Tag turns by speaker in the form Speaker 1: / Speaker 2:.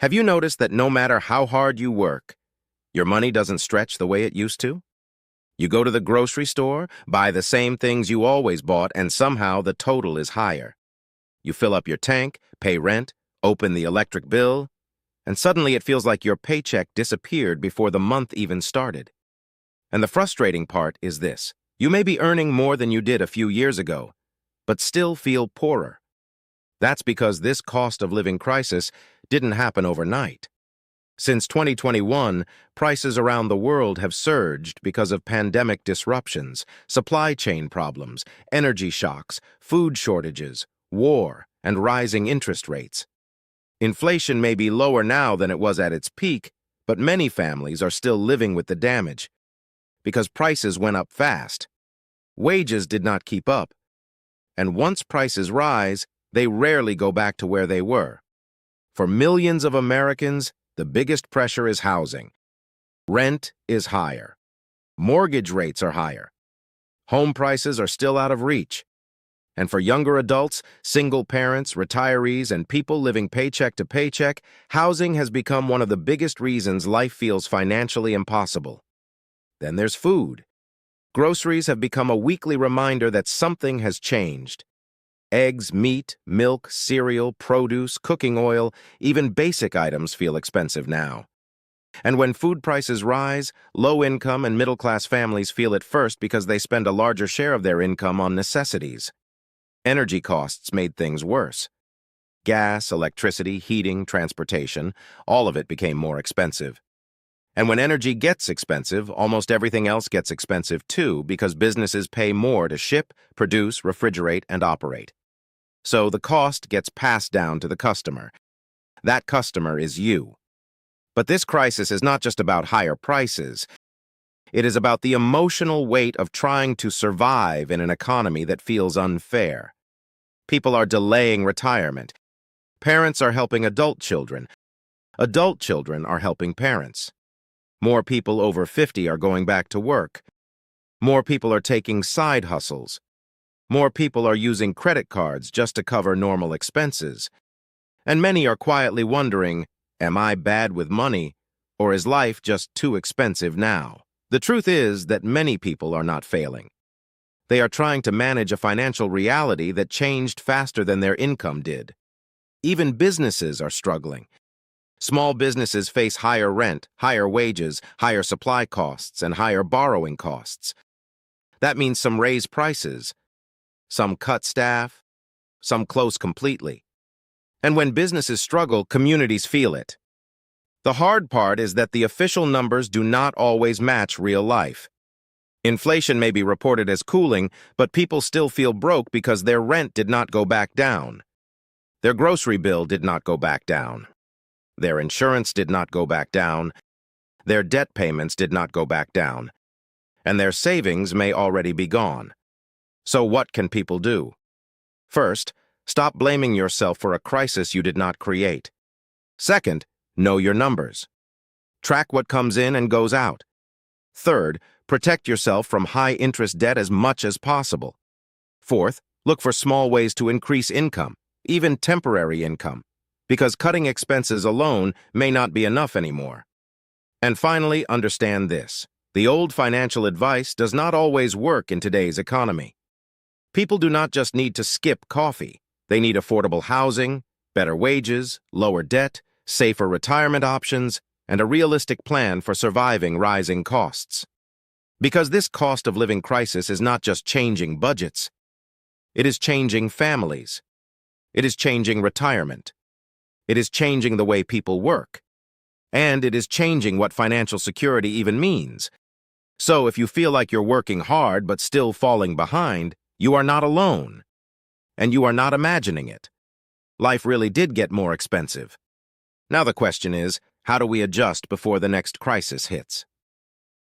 Speaker 1: Have you noticed that no matter how hard you work, your money doesn't stretch the way it used to? You go to the grocery store, buy the same things you always bought, and somehow the total is higher. You fill up your tank, pay rent, open the electric bill, and suddenly it feels like your paycheck disappeared before the month even started. And the frustrating part is this. You may be earning more than you did a few years ago, but still feel poorer. That's because this cost of living crisis didn't happen overnight. Since 2021, prices around the world have surged because of pandemic disruptions, supply chain problems, energy shocks, food shortages, war, and rising interest rates. Inflation may be lower now than it was at its peak, but many families are still living with the damage because prices went up fast. Wages did not keep up, and once prices rise, they rarely go back to where they were. For millions of Americans, the biggest pressure is housing. Rent is higher. Mortgage rates are higher. Home prices are still out of reach. And for younger adults, single parents, retirees, and people living paycheck to paycheck, housing has become one of the biggest reasons life feels financially impossible. Then there's food. Groceries have become a weekly reminder that something has changed. Eggs, meat, milk, cereal, produce, cooking oil, even basic items feel expensive now. And when food prices rise, low-income and middle-class families feel it first because they spend a larger share of their income on necessities. Energy costs made things worse. Gas, electricity, heating, transportation, all of it became more expensive. And when energy gets expensive, almost everything else gets expensive too because businesses pay more to ship, produce, refrigerate, and operate. So the cost gets passed down to the customer. That customer is you. But this crisis is not just about higher prices. It is about the emotional weight of trying to survive in an economy that feels unfair. People are delaying retirement. Parents are helping adult children. Adult children are helping parents. More people over 50 are going back to work. More people are taking side hustles. More people are using credit cards just to cover normal expenses. And many are quietly wondering, am I bad with money, or is life just too expensive now? The truth is that many people are not failing. They are trying to manage a financial reality that changed faster than their income did. Even businesses are struggling. Small businesses face higher rent, higher wages, higher supply costs, and higher borrowing costs. That means some raise prices. Some cut staff, some close completely. And when businesses struggle, communities feel it. The hard part is that the official numbers do not always match real life. Inflation may be reported as cooling, but people still feel broke because their rent did not go back down. Their grocery bill did not go back down. Their insurance did not go back down. Their debt payments did not go back down. And their savings may already be gone. So what can people do? First, stop blaming yourself for a crisis you did not create. Second, know your numbers. Track what comes in and goes out. Third, protect yourself from high-interest debt as much as possible. Fourth, look for small ways to increase income, even temporary income, because cutting expenses alone may not be enough anymore. And finally, understand this. The old financial advice does not always work in today's economy. People do not just need to skip coffee. They need affordable housing, better wages, lower debt, safer retirement options, and a realistic plan for surviving rising costs. Because this cost of living crisis is not just changing budgets. It is changing families. It is changing retirement. It is changing the way people work. And it is changing what financial security even means. So if you feel like you're working hard but still falling behind, you are not alone, and you are not imagining it. Life really did get more expensive. Now the question is, how do we adjust before the next crisis hits?